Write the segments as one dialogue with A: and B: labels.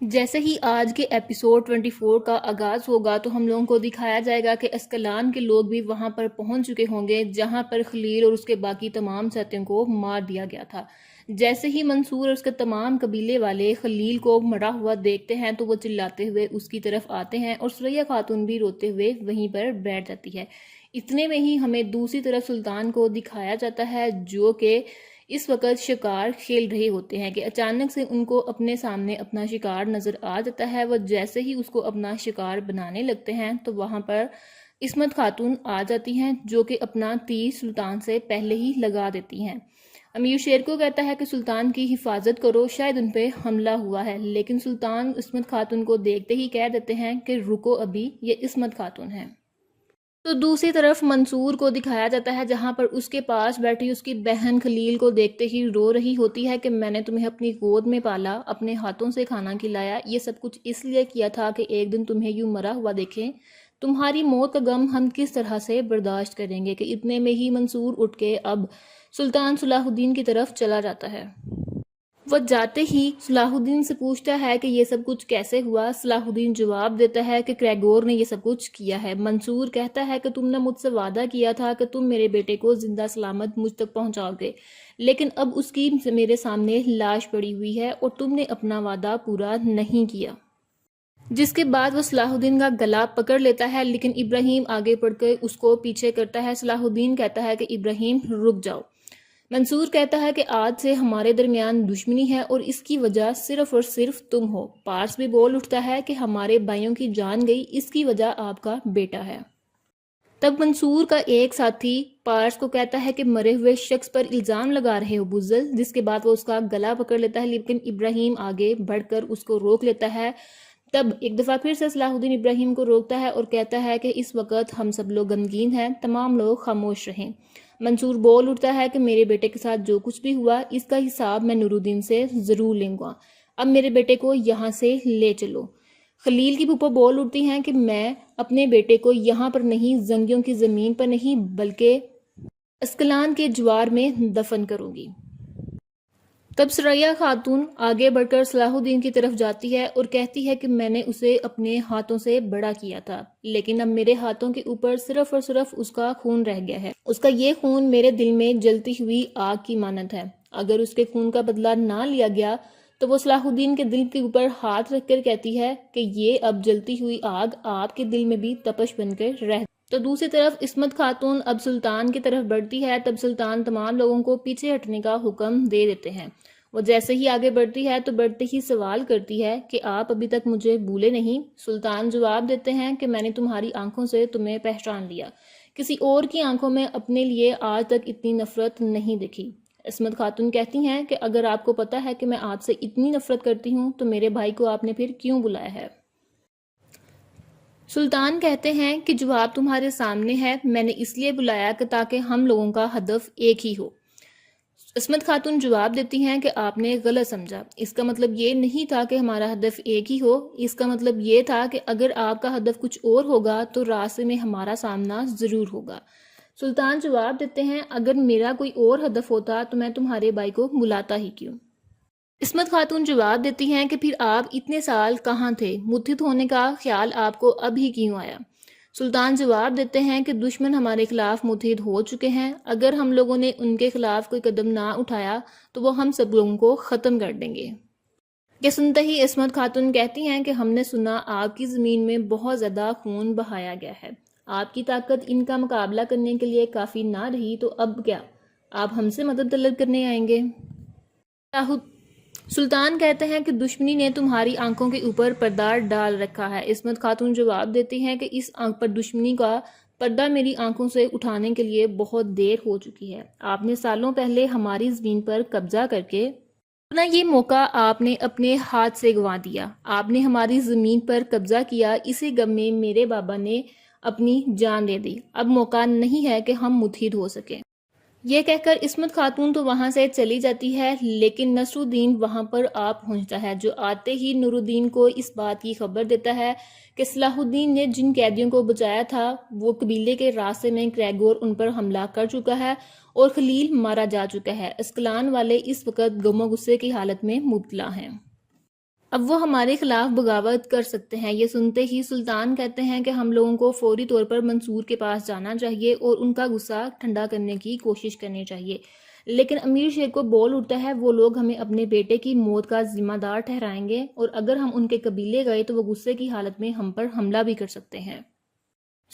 A: جیسے ہی آج کے ایپیسوڈ 24 کا آغاز ہوگا تو ہم لوگوں کو دکھایا جائے گا کہ اسکلان کے لوگ بھی وہاں پر پہنچ چکے ہوں گے جہاں پر خلیل اور اس کے باقی تمام ساتھیوں کو مار دیا گیا تھا۔ جیسے ہی منصور اور اس کے تمام قبیلے والے خلیل کو مرا ہوا دیکھتے ہیں تو وہ چلاتے ہوئے اس کی طرف آتے ہیں اور ثریا خاتون بھی روتے ہوئے وہیں پر بیٹھ جاتی ہے۔ اتنے میں ہی ہمیں دوسری طرف سلطان کو دکھایا جاتا ہے جو کہ اس وقت شکار کھیل رہے ہوتے ہیں کہ اچانک سے ان کو اپنے سامنے اپنا شکار نظر آ جاتا ہے۔ وہ جیسے ہی اس کو اپنا شکار بنانے لگتے ہیں تو وہاں پر عصمت خاتون آ جاتی ہیں جو کہ اپنا تیر سلطان سے پہلے ہی لگا دیتی ہیں۔ امیر شیر کو کہتا ہے کہ سلطان کی حفاظت کرو، شاید ان پہ حملہ ہوا ہے، لیکن سلطان عصمت خاتون کو دیکھتے ہی کہہ دیتے ہیں کہ رکو، ابھی یہ عصمت خاتون ہے۔ تو دوسری طرف منصور کو دکھایا جاتا ہے جہاں پر اس کے پاس بیٹھی اس کی بہن خلیل کو دیکھتے ہی رو رہی ہوتی ہے کہ میں نے تمہیں اپنی گود میں پالا، اپنے ہاتھوں سے کھانا کھلایا، یہ سب کچھ اس لیے کیا تھا کہ ایک دن تمہیں یوں مرا ہوا دیکھیں، تمہاری موت کا غم ہم کس طرح سے برداشت کریں گے۔ کہ اتنے میں ہی منصور اٹھ کے اب سلطان صلاح الدین کی طرف چلا جاتا ہے۔ وہ جاتے ہی صلاح الدین سے پوچھتا ہے کہ یہ سب کچھ کیسے ہوا۔ صلاح الدین جواب دیتا ہے کہ گریگور نے یہ سب کچھ کیا ہے۔ منصور کہتا ہے کہ تم نے مجھ سے وعدہ کیا تھا کہ تم میرے بیٹے کو زندہ سلامت مجھ تک پہنچاؤ گے، لیکن اب اس کی میرے سامنے لاش پڑی ہوئی ہے اور تم نے اپنا وعدہ پورا نہیں کیا۔ جس کے بعد وہ صلاح الدین کا گلا پکڑ لیتا ہے، لیکن ابراہیم آگے بڑھ کے اس کو پیچھے کرتا ہے۔ صلاح الدین کہتا ہے کہ ابراہیم رک جاؤ۔ منصور کہتا ہے کہ آج سے ہمارے درمیان دشمنی ہے اور اس کی وجہ صرف اور صرف تم ہو۔ پارس بھی بول اٹھتا ہے کہ ہمارے بھائیوں کی جان گئی، اس کی وجہ آپ کا بیٹا ہے۔ تب منصور کا ایک ساتھی پارس کو کہتا ہے کہ مرے ہوئے شخص پر الزام لگا رہے ہو بزدل، جس کے بعد وہ اس کا گلا پکڑ لیتا ہے، لیکن ابراہیم آگے بڑھ کر اس کو روک لیتا ہے۔ تب ایک دفعہ پھر سے صلاح الدین ابراہیم کو روکتا ہے اور کہتا ہے کہ اس وقت ہم سب لوگ غمگین ہیں، تمام لوگ خاموش رہیں۔ منصور بول اٹھتا ہے کہ میرے بیٹے کے ساتھ جو کچھ بھی ہوا اس کا حساب میں نور الدین سے ضرور لوں گا، اب میرے بیٹے کو یہاں سے لے چلو۔ خلیل کی پھوپھو بول اٹھتی ہیں کہ میں اپنے بیٹے کو یہاں پر نہیں، زنگیوں کی زمین پر نہیں بلکہ اسکلان کے جوار میں دفن کروں گی۔ تب ثریا خاتون آگے بڑھ کر صلاح الدین کی طرف جاتی ہے اور کہتی ہے کہ میں نے اسے اپنے ہاتھوں سے بڑا کیا تھا، لیکن اب میرے ہاتھوں کے اوپر صرف اور صرف اس کا خون رہ گیا ہے۔ اس کا یہ خون میرے دل میں جلتی ہوئی آگ کی مانند ہے۔ اگر اس کے خون کا بدلہ نہ لیا گیا تو وہ صلاح الدین کے دل کے اوپر ہاتھ رکھ کر کہتی ہے کہ یہ اب جلتی ہوئی آگ آپ کے دل میں بھی تپش بن کر رہ۔ تو دوسری طرف عصمت خاتون اب سلطان کی طرف بڑھتی ہے۔ تب سلطان تمام لوگوں کو پیچھے ہٹنے کا حکم دے دیتے ہیں۔ وہ جیسے ہی آگے بڑھتی ہے تو بڑھتے ہی سوال کرتی ہے کہ آپ ابھی تک مجھے بھولے نہیں؟ سلطان جواب دیتے ہیں کہ میں نے تمہاری آنکھوں سے تمہیں پہچان لیا، کسی اور کی آنکھوں میں اپنے لیے آج تک اتنی نفرت نہیں دیکھی۔ عصمت خاتون کہتی ہیں کہ اگر آپ کو پتا ہے کہ میں آپ سے اتنی نفرت کرتی ہوں تو میرے بھائی کو آپ نے پھر کیوں بلایا ہے؟ سلطان کہتے ہیں کہ جواب تمہارے سامنے ہے، میں نے اس لیے بلایا کہ تاکہ ہم لوگوں کا ہدف ایک ہی ہو۔ عصمت خاتون جواب دیتی ہیں کہ آپ نے غلط سمجھا، اس کا مطلب یہ نہیں تھا کہ ہمارا ہدف ایک ہی ہو، اس کا مطلب یہ تھا کہ اگر آپ کا ہدف کچھ اور ہوگا تو راستے میں ہمارا سامنا ضرور ہوگا۔ سلطان جواب دیتے ہیں اگر میرا کوئی اور ہدف ہوتا تو میں تمہارے بھائی کو بلاتا ہی کیوں؟ عصمت خاتون جواب دیتی ہیں کہ پھر آپ اتنے سال کہاں تھے، متحد ہونے کا خیال آپ کو اب ہی کیوں آیا؟ سلطان جواب دیتے ہیں کہ دشمن ہمارے خلاف متحد ہو چکے ہیں، اگر ہم لوگوں نے ان کے خلاف کوئی قدم نہ اٹھایا تو وہ ہم سب لوگوں کو ختم کر دیں گے۔ یہ سنتے ہی عصمت خاتون کہتی ہیں کہ ہم نے سنا آپ کی زمین میں بہت زیادہ خون بہایا گیا ہے، آپ کی طاقت ان کا مقابلہ کرنے کے لیے کافی نہ رہی تو اب کیا آپ ہم سے مدد طلب کرنے آئیں گے؟ سلطان کہتے ہیں کہ دشمنی نے تمہاری آنکھوں کے اوپر پردہ ڈال رکھا ہے۔ عصمت خاتون جواب دیتی ہیں کہ اس آنکھ پر دشمنی کا پردہ میری آنکھوں سے اٹھانے کے لیے بہت دیر ہو چکی ہے۔ آپ نے سالوں پہلے ہماری زمین پر قبضہ کر کے اپنا یہ موقع آپ نے اپنے ہاتھ سے گنوا دیا۔ آپ نے ہماری زمین پر قبضہ کیا، اسی غم میں میرے بابا نے اپنی جان دے دی، اب موقع نہیں ہے کہ ہم متحد ہو سکیں۔ یہ کہہ کر عصمت خاتون تو وہاں سے چلی جاتی ہے، لیکن نصر الدین وہاں پر آ پہنچتا ہے، جو آتے ہی نور الدین کو اس بات کی خبر دیتا ہے کہ صلاح الدین نے جن قیدیوں کو بچایا تھا وہ قبیلے کے راستے میں گریگور ان پر حملہ کر چکا ہے اور خلیل مارا جا چکا ہے۔ اسکلان والے اس وقت غم و غصے کی حالت میں مبتلا ہیں۔ اب وہ ہمارے خلاف بغاوت کر سکتے ہیں۔ یہ سنتے ہی سلطان کہتے ہیں کہ ہم لوگوں کو فوری طور پر منصور کے پاس جانا چاہیے اور ان کا غصہ ٹھنڈا کرنے کی کوشش کرنی چاہیے۔ لیکن امیر شیر کو بول اٹھتا ہے وہ لوگ ہمیں اپنے بیٹے کی موت کا ذمہ دار ٹھہرائیں گے اور اگر ہم ان کے قبیلے گئے تو وہ غصے کی حالت میں ہم پر حملہ بھی کر سکتے ہیں۔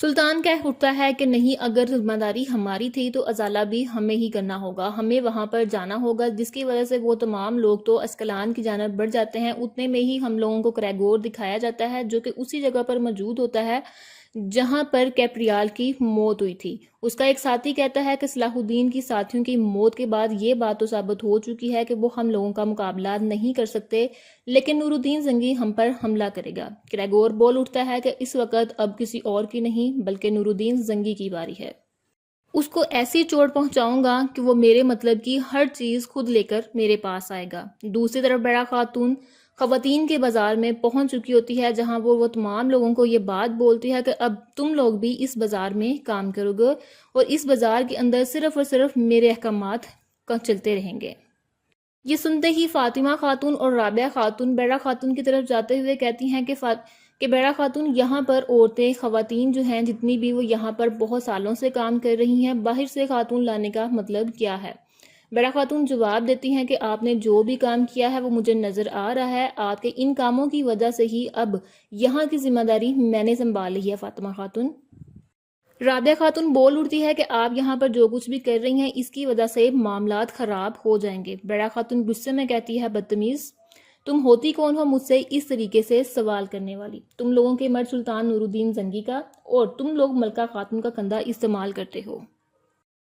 A: سلطان کہہ اٹھتا ہے کہ نہیں، اگر ذمہ داری ہماری تھی تو ازالہ بھی ہمیں ہی کرنا ہوگا، ہمیں وہاں پر جانا ہوگا، جس کی وجہ سے وہ تمام لوگ تو اسکلان کی جانب بڑھ جاتے ہیں۔ اتنے میں ہی ہم لوگوں کو کریگور دکھایا جاتا ہے جو کہ اسی جگہ پر موجود ہوتا ہے جہاں پر کیپریال کی موت ہوئی تھی۔ اس کا ایک ساتھی کہتا ہے کہ صلاح الدین کی ساتھیوں کی موت کے بعد یہ بات تو ثابت ہو چکی ہے کہ وہ ہم لوگوں کا مقابلہ نہیں کر سکتے، لیکن نور الدین زنگی ہم پر حملہ کرے گا۔ کریگور بول اٹھتا ہے کہ اس وقت اب کسی اور کی نہیں بلکہ نور الدین زنگی کی باری ہے۔ اس کو ایسی چوٹ پہنچاؤں گا کہ وہ میرے مطلب کی ہر چیز خود لے کر میرے پاس آئے گا۔ دوسری طرف بیڑا خاتون خواتین کے بازار میں پہنچ چکی ہوتی ہے جہاں وہ تمام لوگوں کو یہ بات بولتی ہے کہ اب تم لوگ بھی اس بازار میں کام کرو گے اور اس بازار کے اندر صرف اور صرف میرے احکامات کا چلتے رہیں گے۔ یہ سنتے ہی فاطمہ خاتون اور رابعہ خاتون بیڑا خاتون کی طرف جاتے ہوئے کہتی ہیں کہ بیڑا خاتون، یہاں پر عورتیں خواتین جو ہیں جتنی بھی، وہ یہاں پر بہت سالوں سے کام کر رہی ہیں، باہر سے خاتون لانے کا مطلب کیا ہے؟ بیڑا خاتون جواب دیتی ہیں کہ آپ نے جو بھی کام کیا ہے وہ مجھے نظر آ رہا ہے، آپ کے ان کاموں کی وجہ سے ہی اب یہاں کی ذمہ داری میں نے سنبھال لی ہے فاطمہ خاتون۔ رابعہ خاتون بول اٹھتی ہے کہ آپ یہاں پر جو کچھ بھی کر رہی ہیں اس کی وجہ سے معاملات خراب ہو جائیں گے۔ بیڑا خاتون غصے میں کہتی ہے بدتمیز، تم ہوتی کون ہو مجھ سے اس طریقے سے سوال کرنے والی؟ تم لوگوں کے مرد سلطان نور الدین زنگی کا اور تم لوگ ملکہ خاتون کا کندھا استعمال کرتے ہو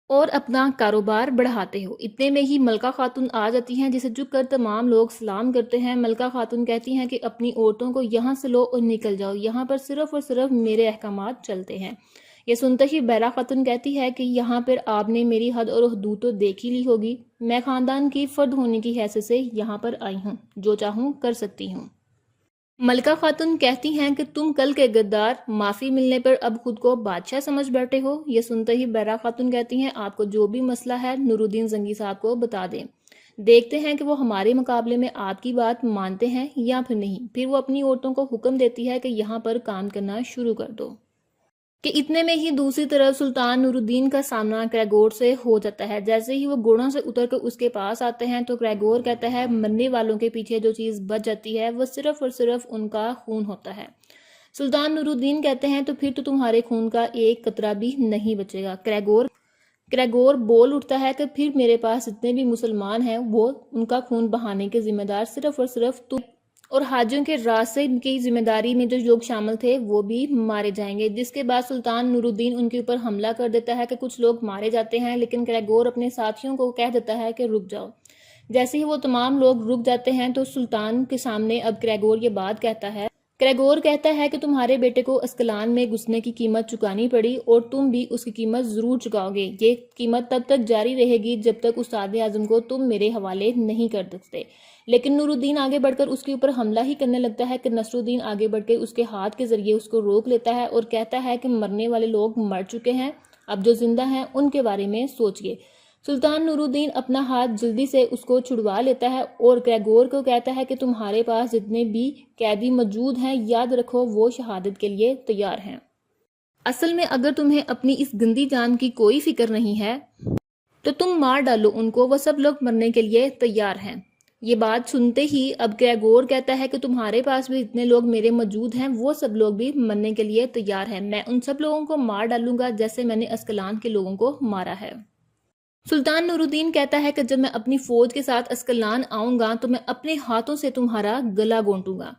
A: اور اپنا کاروبار بڑھاتے ہو۔ اتنے میں ہی ملکہ خاتون آ جاتی ہیں جسے جھک کر تمام لوگ سلام کرتے ہیں۔ ملکہ خاتون کہتی ہیں کہ اپنی عورتوں کو یہاں سے لو اور نکل جاؤ، یہاں پر صرف اور صرف میرے احکامات چلتے ہیں۔ یہ سنتے ہی بیڑا خاتون کہتی ہے کہ یہاں پر آپ نے میری حد اور حدود تو دیکھ ہی لی ہوگی، میں خاندان کی فرد ہونے کی حیثیت سے یہاں پر آئی ہوں، جو چاہوں کر سکتی ہوں۔ ملکہ خاتون کہتی ہیں کہ تم کل کے غدار معافی ملنے پر اب خود کو بادشاہ سمجھ بیٹھے ہو۔ یہ سنتے ہی بیڑا خاتون کہتی ہیں آپ کو جو بھی مسئلہ ہے نور الدین زنگی صاحب کو بتا دیں، دیکھتے ہیں کہ وہ ہمارے مقابلے میں آپ کی بات مانتے ہیں یا پھر نہیں۔ پھر وہ اپنی عورتوں کو حکم دیتی ہے کہ یہاں پر کام کرنا شروع کر دو۔ کہ اتنے میں ہی دوسری طرف سلطان نور الدین کا سامنا کریگور سے ہو جاتا ہے۔ جیسے ہی وہ گھوڑوں سے اتر کر اس کے پاس آتے ہیں تو کریگور کہتا ہے مرنے والوں کے پیچھے جو چیز بچ جاتی ہے وہ صرف اور صرف ان کا خون ہوتا ہے۔ سلطان نور الدین کہتے ہیں تو پھر تو تمہارے خون کا ایک قطرہ بھی نہیں بچے گا۔ کریگور بول اٹھتا ہے کہ پھر میرے پاس جتنے بھی مسلمان ہیں وہ ان کا خون بہانے کے ذمہ دار صرف اور صرف تم اور حاجیوں کے راستے کی ذمہ داری میں جو لوگ شامل تھے وہ بھی مارے جائیں گے۔ جس کے بعد سلطان نور الدین ان کے اوپر حملہ کر دیتا ہے کہ کچھ لوگ مارے جاتے ہیں، لیکن کریگور اپنے ساتھیوں کو کہہ دیتا ہے کہ رک جاؤ۔ جیسے ہی وہ تمام لوگ رک جاتے ہیں تو سلطان کے سامنے اب کریگور یہ بات کہتا ہے۔ کریگور کہتا ہے کہ تمہارے بیٹے کو اسکلان میں گھسنے کی قیمت چکانی پڑی اور تم بھی اس کی قیمت ضرور چکاؤ گے۔ یہ قیمت تب تک جاری رہے گی جب تک استاد اعظم کو تم میرے حوالے نہیں کر دیتے۔ لیکن نور الدین آگے بڑھ کر اس کے اوپر حملہ ہی کرنے لگتا ہے کہ نصر الدین آگے بڑھ کے اس کے ہاتھ کے ذریعے اس کو روک لیتا ہے اور کہتا ہے کہ مرنے والے لوگ مر چکے ہیں، اب جو زندہ ہیں ان کے بارے میں سوچئے۔ سلطان نور الدین اپنا ہاتھ جلدی سے اس کو چھڑوا لیتا ہے اور کریگور کو کہتا ہے کہ تمہارے پاس جتنے بھی قیدی موجود ہیں یاد رکھو وہ شہادت کے لیے تیار ہیں۔ اصل میں اگر تمہیں اپنی اس گندی جان کی کوئی فکر نہیں ہے تو تم مار ڈالو ان کو، وہ سب لوگ مرنے کے لیے تیار ہیں۔ یہ بات سنتے ہی اب کریگور کہتا ہے کہ تمہارے پاس بھی اتنے لوگ میرے موجود ہیں، وہ سب لوگ بھی مرنے کے لیے تیار ہیں، میں ان سب لوگوں کو مار ڈالوں گا جیسے میں نے اسکلان کے لوگوں کو مارا ہے۔ سلطان نور الدین کہتا ہے کہ جب میں اپنی فوج کے ساتھ اسکلان آؤں گا تو میں اپنے ہاتھوں سے تمہارا گلا گھونٹوں گا۔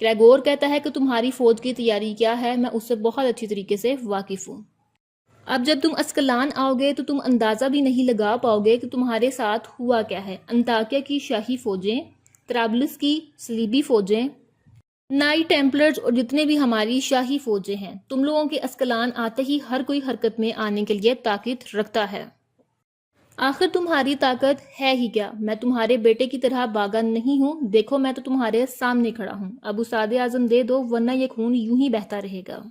A: کریگور کہتا ہے کہ تمہاری فوج کی تیاری کیا ہے، میں اس سے بہت اچھی طریقے سے واقف ہوں۔ اب جب تم اسکلان آؤ گے تو تم اندازہ بھی نہیں لگا پاؤ گے کہ تمہارے ساتھ ہوا کیا ہے۔ انطاکیہ کی شاہی فوجیں، طرابلس کی صلیبی فوجیں، نائٹ ٹیمپلرز اور جتنے بھی ہماری شاہی فوجیں ہیں، تم لوگوں کے اسکلان آتے ہی ہر کوئی حرکت میں آنے کے لیے طاقت رکھتا ہے۔ آخر تمہاری طاقت ہے ہی کیا؟ میں تمہارے بیٹے کی طرح باغا نہیں ہوں، دیکھو میں تو تمہارے سامنے کھڑا ہوں، اب استاد اعظم دے دو ورنہ یہ خون یوں ہی بہتا رہے گا۔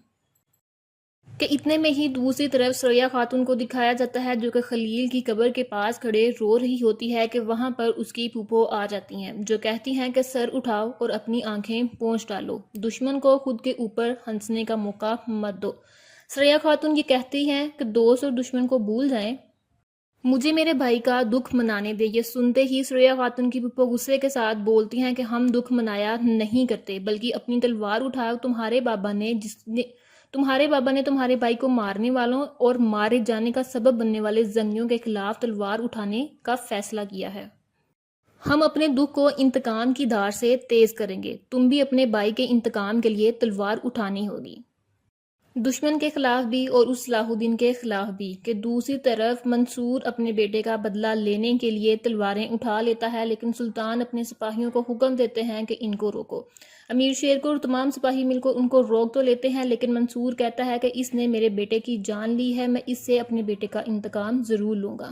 A: کہ اتنے میں ہی دوسری طرف ثریا خاتون کو دکھایا جاتا ہے جو کہ خلیل کی قبر کے پاس کھڑے رو رہی ہوتی ہے کہ وہاں پر اس کی پھوپھو آ جاتی ہیں جو کہتی ہیں کہ سر اٹھاؤ اور اپنی آنکھیں پونچھ ڈالو، دشمن کو خود کے اوپر ہنسنے کا موقع مت دو۔ ثریا خاتون یہ کہتی ہیں کہ دوست اور دشمن کو بھول جائیں، مجھے میرے بھائی کا دکھ منانے دے۔ یہ سنتے ہی ثریا خاتون کی پھوپھو غصے کے ساتھ بولتی ہیں کہ ہم دکھ منایا نہیں کرتے، بلکہ اپنی تلوار اٹھا تمہارے بابا نے تمہارے بھائی کو مارنے والوں اور مارے جانے کا سبب بننے والے زنگیوں کے خلاف تلوار اٹھانے کا فیصلہ کیا ہے۔ ہم اپنے دکھ کو انتقام کی دھار سے تیز کریں گے، تم بھی اپنے بھائی کے انتقام کے لیے تلوار اٹھانی ہوگی، دشمن کے خلاف بھی اور اس صلاح الدین کے خلاف بھی۔ کہ دوسری طرف منصور اپنے بیٹے کا بدلہ لینے کے لیے تلواریں اٹھا لیتا ہے، لیکن سلطان اپنے سپاہیوں کو حکم دیتے ہیں کہ ان کو روکو۔ امیر شیر کو اور تمام سپاہی مل کر ان کو روک تو لیتے ہیں، لیکن منصور کہتا ہے کہ اس نے میرے بیٹے کی جان لی ہے، میں اس سے اپنے بیٹے کا انتقام ضرور لوں گا،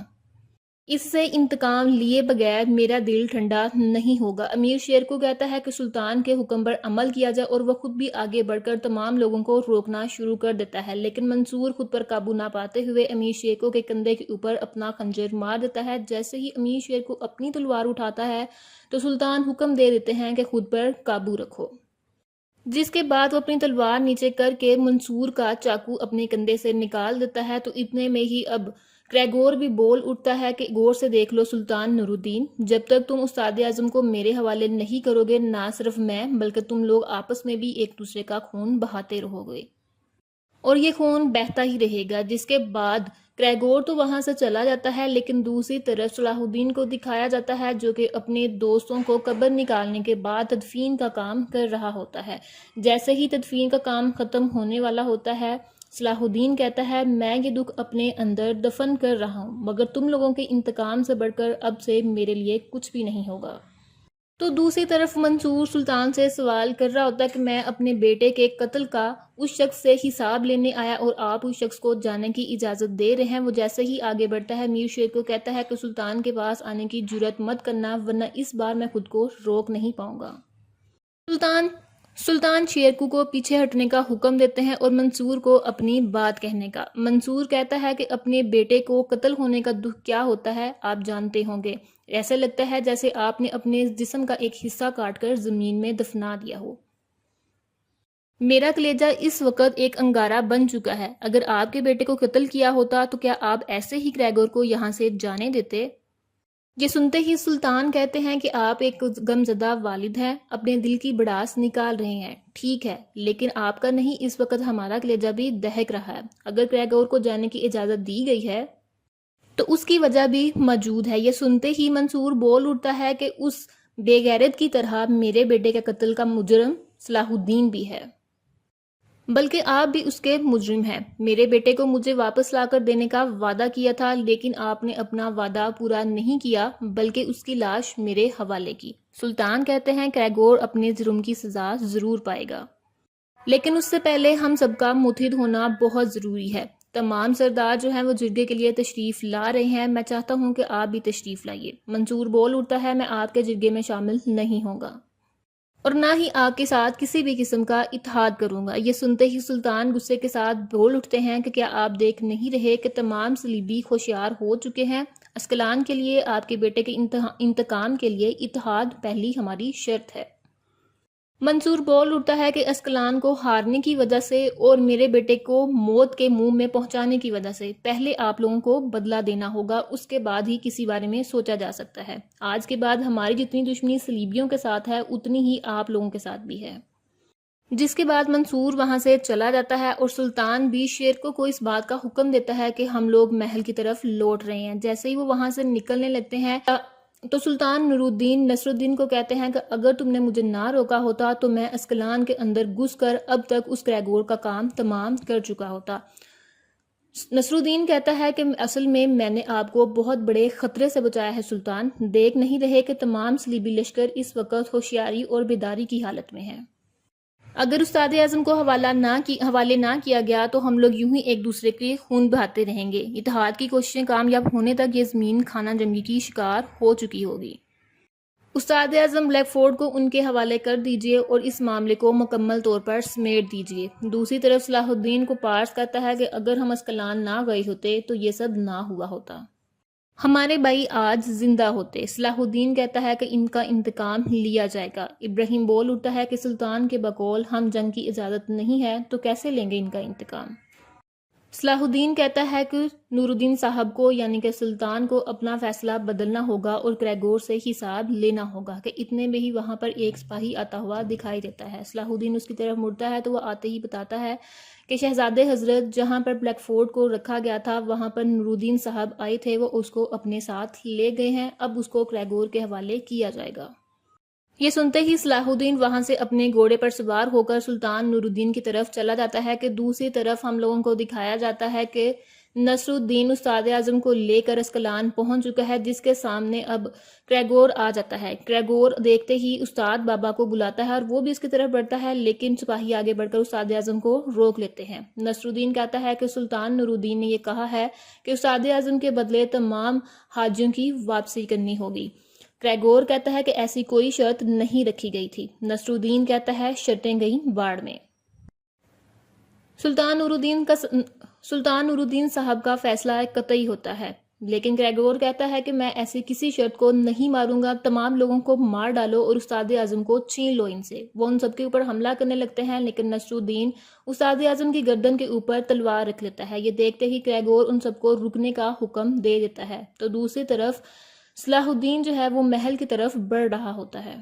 A: اس سے انتقام لیے بغیر میرا دل ٹھنڈا نہیں ہوگا۔ امیر شیر کو کہتا ہے کہ سلطان کے حکم پر عمل کیا جائے اور وہ خود بھی آگے بڑھ کر تمام لوگوں کو روکنا شروع کر دیتا ہے، لیکن منصور خود پر قابو نہ پاتے ہوئے امیر شیر کو کے کندھے کے اوپر اپنا خنجر مار دیتا ہے۔ جیسے ہی امیر شیر کو اپنی تلوار اٹھاتا ہے تو سلطان حکم دے دیتے ہیں کہ خود پر قابو رکھو، جس کے بعد وہ اپنی تلوار نیچے کر کے منصور کا چاقو اپنے کندھے سے نکال دیتا ہے۔ تو اتنے میں ہی اب گریگور بھی بول اٹھتا ہے کہ غور سے دیکھ لو سلطان نور الدین، جب تک تم استاد اعظم کو میرے حوالے نہیں کرو گے، نہ صرف میں بلکہ تم لوگ آپس میں بھی ایک دوسرے کا خون بہاتے رہو گے اور یہ خون بہتا ہی رہے گا۔ جس کے بعد گریگور تو وہاں سے چلا جاتا ہے، لیکن دوسری طرف صلاح الدین کو دکھایا جاتا ہے جو کہ اپنے دوستوں کو قبر نکالنے کے بعد تدفین کا کام کر رہا ہوتا ہے۔ جیسے ہی تدفین کا کام ختم ہونے والا ہوتا ہے، صلاح الدین کہتا ہے میں یہ دکھ اپنے اندر دفن کر رہا ہوں، مگر تم لوگوں کے انتقام سے بڑھ کر اب سے میرے لیے کچھ بھی نہیں ہوگا۔ تو دوسری طرف منصور سلطان سے سوال کر رہا ہوتا ہے کہ میں اپنے بیٹے کے قتل کا اس شخص سے حساب لینے آیا اور آپ اس شخص کو جانے کی اجازت دے رہے ہیں۔ وہ جیسے ہی آگے بڑھتا ہے میر شیر کو کہتا ہے کہ سلطان کے پاس آنے کی جرات مت کرنا، ورنہ اس بار میں خود کو روک نہیں پاؤں گا۔ سلطان شیرکو کو پیچھے ہٹنے کا حکم دیتے ہیں اور منصور کو اپنی بات کہنے کا۔ منصور کہتا ہے کہ اپنے بیٹے کو قتل ہونے کا دکھ کیا ہوتا ہے آپ جانتے ہوں گے، ایسا لگتا ہے جیسے آپ نے اپنے جسم کا ایک حصہ کاٹ کر زمین میں دفنا دیا ہو۔ میرا کلیجہ اس وقت ایک انگارہ بن چکا ہے، اگر آپ کے بیٹے کو قتل کیا ہوتا تو کیا آپ ایسے ہی گریگور کو یہاں سے جانے دیتے؟ یہ سنتے ہی سلطان کہتے ہیں کہ آپ ایک غمزدہ والد ہیں، اپنے دل کی بڑاس نکال رہے ہیں، ٹھیک ہے، لیکن آپ کا نہیں، اس وقت ہمارا کلیجہ بھی دہک رہا ہے۔ اگر گریگور کو جانے کی اجازت دی گئی ہے تو اس کی وجہ بھی موجود ہے۔ یہ سنتے ہی منصور بول اٹھتا ہے کہ اس بے غیرت کی طرح میرے بیٹے کے قتل کا مجرم صلاح الدین بھی ہے، بلکہ آپ بھی اس کے مجرم ہیں۔ میرے بیٹے کو مجھے واپس لا کر دینے کا وعدہ کیا تھا، لیکن آپ نے اپنا وعدہ پورا نہیں کیا بلکہ اس کی لاش میرے حوالے کی۔ سلطان کہتے ہیں گریگور اپنے جرم کی سزا ضرور پائے گا، لیکن اس سے پہلے ہم سب کا متحد ہونا بہت ضروری ہے۔ تمام سردار جو ہیں وہ جرگے کے لیے تشریف لا رہے ہیں، میں چاہتا ہوں کہ آپ بھی تشریف لائیے۔ منصور بول اٹھتا ہے میں آپ کے جرگے میں شامل نہیں ہوں گا اور نہ ہی آپ کے ساتھ کسی بھی قسم کا اتحاد کروں گا۔ یہ سنتے ہی سلطان غصے کے ساتھ بول اٹھتے ہیں کہ کیا آپ دیکھ نہیں رہے کہ تمام صلیبی ہوشیار ہو چکے ہیں؟ اسکلان کے لیے، آپ کے بیٹے کے انتقام کے لیے اتحاد پہلی ہماری شرط ہے۔ منصور بول اٹھتا ہے کہ اسکلان کو ہارنے کی وجہ سے اور میرے بیٹے کو موت کے منہ میں پہنچانے کی وجہ سے پہلے آپ لوگوں کو بدلہ دینا ہوگا، اس کے بعد ہی کسی بارے میں سوچا جا سکتا ہے۔ آج کے بعد ہماری جتنی دشمنی صلیبیوں کے ساتھ ہے اتنی ہی آپ لوگوں کے ساتھ بھی ہے۔ جس کے بعد منصور وہاں سے چلا جاتا ہے اور سلطان بھی شیرکو کو اس بات کا حکم دیتا ہے کہ ہم لوگ محل کی طرف لوٹ رہے ہیں۔ جیسے ہی وہ وہاں سے نکلنے لگتے ہیں تو سلطان نور الدین نصر الدین کو کہتے ہیں کہ اگر تم نے مجھے نہ روکا ہوتا تو میں اسکلان کے اندر گھس کر اب تک اس گریگور کا کام تمام کر چکا ہوتا۔ نصر الدین کہتا ہے کہ اصل میں نے آپ کو بہت بڑے خطرے سے بچایا ہے سلطان، دیکھ نہیں رہے کہ تمام صلیبی لشکر اس وقت ہوشیاری اور بیداری کی حالت میں ہے۔ اگر استاد اعظم کو حوالے نہ کیا گیا تو ہم لوگ یوں ہی ایک دوسرے کے خون بہاتے رہیں گے، اتحاد کی کوششیں کامیاب ہونے تک یہ زمین خانہ جنگی کی شکار ہو چکی ہوگی۔ استاد اعظم بلیک فورڈ کو ان کے حوالے کر دیجئے اور اس معاملے کو مکمل طور پر سمیٹ دیجئے۔ دوسری طرف صلاح الدین کو پارس کہتا ہے کہ اگر ہم اسقلان نہ گئے ہوتے تو یہ سب نہ ہوا ہوتا، ہمارے بھائی آج زندہ ہوتے۔ صلاح الدین کہتا ہے کہ ان کا انتقام لیا جائے گا۔ ابراہیم بول اٹھتا ہے کہ سلطان کے بقول ہم جنگ کی اجازت نہیں ہے تو کیسے لیں گے ان کا انتقام؟ صلاح الدین کہتا ہے کہ نور الدین صاحب کو یعنی کہ سلطان کو اپنا فیصلہ بدلنا ہوگا اور کریگور سے حساب لینا ہوگا کہ اتنے میں ہی وہاں پر ایک سپاہی آتا ہوا دکھائی دیتا ہے۔ صلاح الدین اس کی طرف مڑتا ہے تو وہ آتے ہی بتاتا ہے کہ شہزادے حضرت جہاں پر بلیک فورٹ کو رکھا گیا تھا وہاں پر نور الدین صاحب آئے تھے، وہ اس کو اپنے ساتھ لے گئے ہیں، اب اس کو کریگور کے حوالے کیا جائے گا۔ یہ سنتے ہی صلاح الدین وہاں سے اپنے گھوڑے پر سوار ہو کر سلطان نور الدین کی طرف چلا جاتا ہے کہ دوسری طرف ہم لوگوں کو دکھایا جاتا ہے کہ نصر الدین استاد اعظم کو لے کر اسقلان پہنچ چکا ہے، جس کے سامنے اب کریگور آ جاتا ہے۔ کریگور دیکھتے ہی استاد بابا کو بلاتا ہے اور وہ بھی اس کی طرف بڑھتا ہے، لیکن سپاہی آگے بڑھ کر استاد اعظم کو روک لیتے ہیں۔ نصر الدین کہتا ہے کہ سلطان نور الدین نے یہ کہا ہے کہ استاد اعظم کے بدلے تمام حاجیوں کی واپسی کرنی ہوگی۔ کریگور کہتا ہے کہ ایسی کوئی شرط نہیں رکھی گئی تھی۔ نصر الدین کہتا ہے شرطیں گئیں باڑ میں۔ سلطان نور الدین صاحب کا فیصلہ قطعی ہوتا ہے، لیکن کریگور کہتا ہے کہ میں ایسی کسی شرط کو نہیں ماروں گا، تمام لوگوں کو مار ڈالو اور استاد اعظم کو چھین لو ان سے۔ وہ ان سب کے اوپر حملہ کرنے لگتے ہیں، لیکن نصر الدین استاد اعظم کی گردن کے اوپر تلوار رکھ لیتا ہے۔ یہ دیکھتے ہی کریگور ان سب کو رکنے کا حکم دے دیتا ہے، تو دوسری طرف صلاح الدین جو ہے وہ محل کی طرف بڑھ رہا ہوتا ہے۔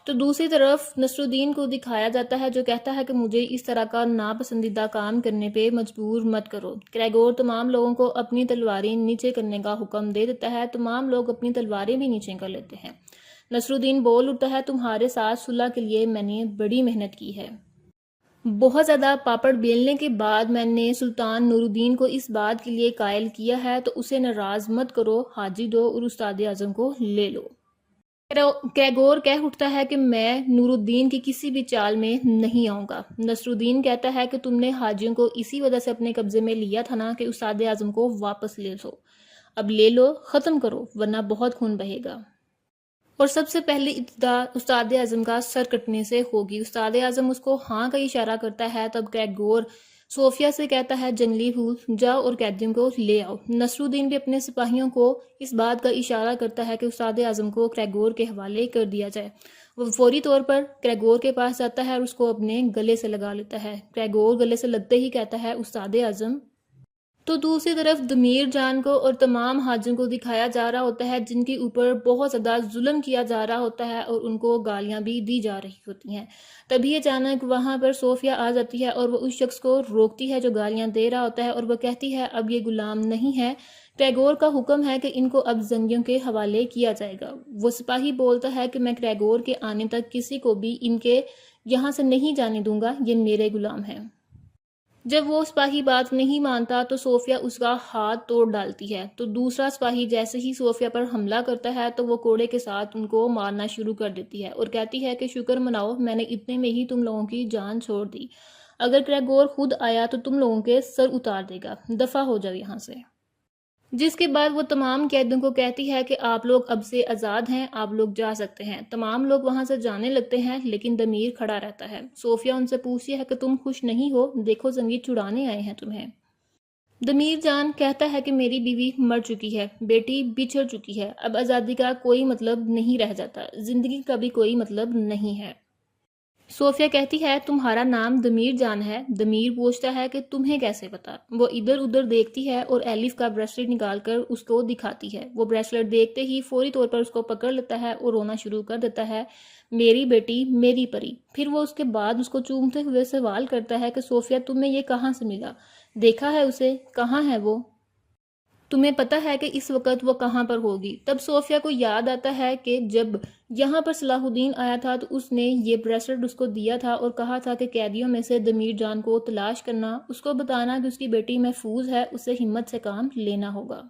A: تو دوسری طرف نصر الدین کو دکھایا جاتا ہے جو کہتا ہے کہ مجھے اس طرح کا ناپسندیدہ کام کرنے پہ مجبور مت کرو۔ کریگور تمام لوگوں کو اپنی تلواریں نیچے کرنے کا حکم دے دیتا ہے، تمام لوگ اپنی تلواریں بھی نیچے کر لیتے ہیں۔ نصر الدین بول اٹھتا ہے تمہارے ساتھ صلح کے لیے میں نے بڑی محنت کی ہے، بہت زیادہ پاپڑ بیلنے کے بعد میں نے سلطان نور الدین کو اس بات کے لیے قائل کیا ہے، تو اسے ناراض مت کرو، حاجی دو اور استاد اعظم کو لے لو۔ کریگور کہہ اٹھتا ہے کہ میں نور الدین کی کسی بھی چال میں نہیں آؤں گا۔ نصر الدین کہتا ہے کہ تم نے حاجیوں کو اسی وجہ سے اپنے قبضے میں لیا تھا نا کہ استاد اعظم کو واپس لے لو، اب لے لو، ختم کرو، ورنہ بہت خون بہے گا۔ اور سب سے پہلے ابتدا استاد اعظم کا سر کٹنے سے ہوگی۔ استاد اعظم اس کو ہاں کا اشارہ کرتا ہے، تب کریگور صوفیہ سے کہتا ہے جنگلی پھول جاؤ اور قیدیوں کو لے آؤ۔ نصر الدین بھی اپنے سپاہیوں کو اس بات کا اشارہ کرتا ہے کہ استاد اعظم کو کریگور کے حوالے کر دیا جائے۔ وہ فوری طور پر کریگور کے پاس جاتا ہے اور اس کو اپنے گلے سے لگا لیتا ہے۔ کریگور گلے سے لگتے ہی کہتا ہے استاد اعظم۔ تو دوسری طرف دمیر جان کو اور تمام حاجیوں کو دکھایا جا رہا ہوتا ہے جن کے اوپر بہت زیادہ ظلم کیا جا رہا ہوتا ہے اور ان کو گالیاں بھی دی جا رہی ہوتی ہیں۔ تبھی اچانک وہاں پر صوفیہ آ جاتی ہے اور وہ اس شخص کو روکتی ہے جو گالیاں دے رہا ہوتا ہے اور وہ کہتی ہے اب یہ غلام نہیں ہے، کریگور کا حکم ہے کہ ان کو اب زنگیوں کے حوالے کیا جائے گا۔ وہ سپاہی بولتا ہے کہ میں کریگور کے آنے تک کسی کو بھی ان کے یہاں سے نہیں جانے دوں گا، یہ میرے غلام ہیں۔ جب وہ سپاہی بات نہیں مانتا تو صوفیہ اس کا ہاتھ توڑ ڈالتی ہے، تو دوسرا سپاہی جیسے ہی صوفیہ پر حملہ کرتا ہے تو وہ کوڑے کے ساتھ ان کو مارنا شروع کر دیتی ہے اور کہتی ہے کہ شکر مناؤ میں نے اتنے میں ہی تم لوگوں کی جان چھوڑ دی، اگر کریگور خود آیا تو تم لوگوں کے سر اتار دے گا، دفع ہو جاؤ یہاں سے۔ جس کے بعد وہ تمام قیدیوں کو کہتی ہے کہ آپ لوگ اب سے آزاد ہیں، آپ لوگ جا سکتے ہیں۔ تمام لوگ وہاں سے جانے لگتے ہیں، لیکن دمیر کھڑا رہتا ہے۔ صوفیہ ان سے پوچھتی ہے کہ تم خوش نہیں ہو، دیکھو زنگی چھڑانے آئے ہیں تمہیں۔ دمیر جان کہتا ہے کہ میری بیوی مر چکی ہے، بیٹی بچھڑ چکی ہے، اب آزادی کا کوئی مطلب نہیں رہ جاتا، زندگی کا بھی کوئی مطلب نہیں ہے۔ صوفیہ کہتی ہے تمہارا نام دمیر جان ہے؟ دمیر پوچھتا ہے کہ تمہیں کیسے پتا؟ وہ ادھر ادھر دیکھتی ہے اور ایلف کا بریسلٹ نکال کر اس کو دکھاتی ہے۔ وہ بریسلٹ دیکھتے ہی فوری طور پر اس کو پکڑ لیتا ہے اور رونا شروع کر دیتا ہے، میری بیٹی، میری پری۔ پھر وہ اس کے بعد اس کو چومتے ہوئے سوال کرتا ہے کہ صوفیہ تمہیں یہ کہاں سے ملا؟ دیکھا ہے اسے؟ کہاں ہے وہ؟ تمہیں پتہ ہے کہ اس وقت وہ کہاں پر ہوگی؟ تب صوفیہ کو یاد آتا ہے کہ جب یہاں پر صلاح الدین آیا تھا تو اس نے یہ بریسلٹ اس کو دیا تھا اور کہا تھا کہ قیدیوں میں سے دمیر جان کو تلاش کرنا، اس کو بتانا کہ اس کی بیٹی محفوظ ہے، اسے ہمت سے کام لینا ہوگا،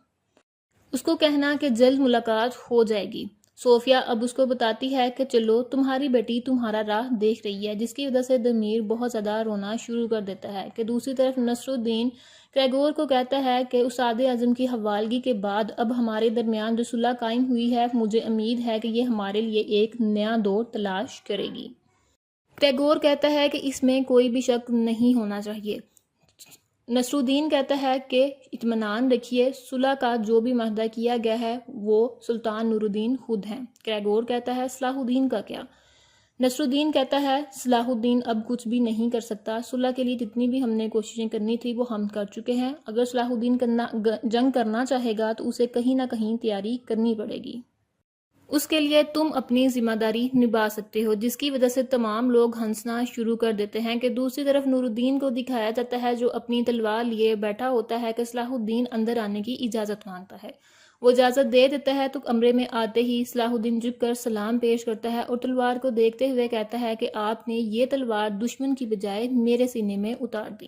A: اس کو کہنا کہ جلد ملاقات ہو جائے گی۔ صوفیہ اب اس کو بتاتی ہے کہ چلو تمہاری بیٹی تمہارا راہ دیکھ رہی ہے، جس کی وجہ سے دمیر بہت زیادہ رونا شروع کر دیتا ہے کہ دوسری طرف نصر الدین کریگور کو کہتا ہے کہ اساد اعظم کی حوالگی کے بعد اب ہمارے درمیان جو صلح قائم ہوئی ہے، مجھے امید ہے کہ یہ ہمارے لیے ایک نیا دور تلاش کرے گی۔ کریگور کہتا ہے کہ اس میں کوئی بھی شک نہیں ہونا چاہیے۔ نصر الدین کہتا ہے کہ اطمینان رکھیے، صلح کا جو بھی معاہدہ کیا گیا ہے وہ سلطان نور الدین خود ہیں۔ کریگور کہتا ہے صلاح الدین کا کیا؟ نصر الدین کہتا ہے صلاح الدین اب کچھ بھی نہیں کر سکتا، صلح کے لیے جتنی بھی ہم نے کوششیں کرنی تھی وہ ہم کر چکے ہیں، اگر صلاح الدین جنگ کرنا چاہے گا تو اسے کہیں نہ کہیں تیاری کرنی پڑے گی، اس کے لیے تم اپنی ذمہ داری نبھا سکتے ہو، جس کی وجہ سے تمام لوگ ہنسنا شروع کر دیتے ہیں کہ دوسری طرف نور الدین کو دکھایا جاتا ہے جو اپنی تلوار لیے بیٹھا ہوتا ہے کہ صلاح الدین اندر آنے کی اجازت مانگتا ہے۔ وہ اجازت دے دیتا ہے تو کمرے میں آتے ہی صلاح الدین جھک کر سلام پیش کرتا ہے اور تلوار کو دیکھتے ہوئے کہتا ہے کہ آپ نے یہ تلوار دشمن کی بجائے میرے سینے میں اتار دی۔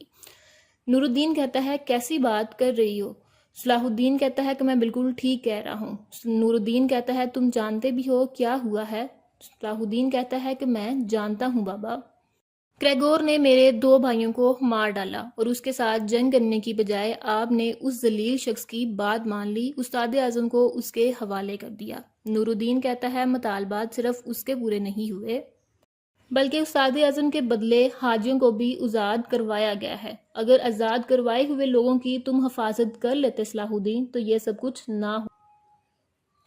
A: نور الدین کہتا ہے کیسی بات کر رہی ہو؟ صلاح الدین کہتا ہے کہ میں بالکل ٹھیک کہہ رہا ہوں۔ نور الدین کہتا ہے تم جانتے بھی ہو کیا ہوا ہے؟ صلاح الدین کہتا ہے کہ میں جانتا ہوں بابا، کریگور نے میرے 2 بھائیوں کو مار ڈالا اور اس کے ساتھ جنگ کرنے کی بجائے آپ نے اس ذلیل شخص کی بات مان لی، استاد اعظم کو اس کے حوالے کر دیا۔ نور الدین کہتا ہے مطالبات صرف اس کے پورے نہیں ہوئے بلکہ استاد اعظم کے بدلے حاجیوں کو بھی آزاد کروایا گیا ہے، اگر آزاد کروائے ہوئے لوگوں کی تم حفاظت کر لیتے صلاح الدین تو یہ سب کچھ نہ ہو۔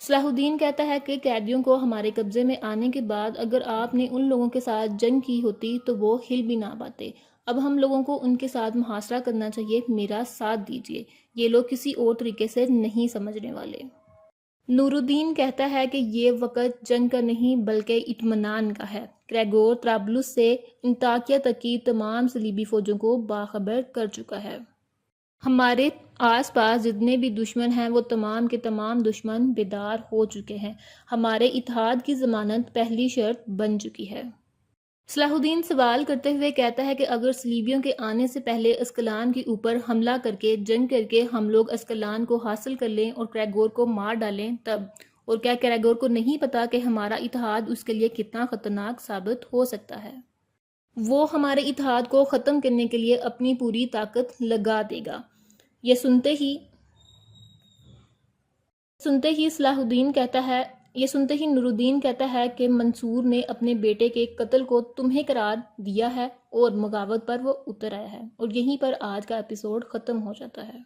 A: صلاح الدین کہتا ہے کہ قیدیوں کو ہمارے قبضے میں آنے کے بعد اگر آپ نے ان لوگوں کے ساتھ جنگ کی ہوتی تو وہ ہل بھی نہ پاتے، اب ہم لوگوں کو ان کے ساتھ محاصرہ کرنا چاہیے، میرا ساتھ دیجیے، یہ لوگ کسی اور طریقے سے نہیں سمجھنے والے۔ نور الدین کہتا ہے کہ یہ وقت جنگ کا نہیں بلکہ اطمینان کا ہے۔ کریگور طرابلس سے انطاکیہ تک کی تمام صلیبی فوجوں کو باخبر کر چکا ہے۔ ہمارے آس پاس جتنے بھی دشمن ہیں وہ تمام کے تمام دشمن بیدار ہو چکے ہیں، ہمارے اتحاد کی ضمانت پہلی شرط بن چکی ہے۔ صلاح الدین سوال کرتے ہوئے کہتا ہے کہ اگر صلیبیوں کے آنے سے پہلے اسکلان کے اوپر حملہ کر کے جنگ کر کے ہم لوگ اسکلان کو حاصل کر لیں اور کریگور کو مار ڈالیں تب، اور کیا کریگور کو نہیں پتا کہ ہمارا اتحاد اس کے لیے کتنا خطرناک ثابت ہو سکتا ہے؟ وہ ہمارے اتحاد کو ختم کرنے کے لیے اپنی پوری طاقت لگا دے گا۔ یہ سنتے ہی نور الدین کہتا ہے کہ منصور نے اپنے بیٹے کے قتل کو تمہیں قرار دیا ہے اور بغاوت پر وہ اتر آیا ہے، اور یہیں پر آج کا ایپیسوڈ ختم ہو جاتا ہے۔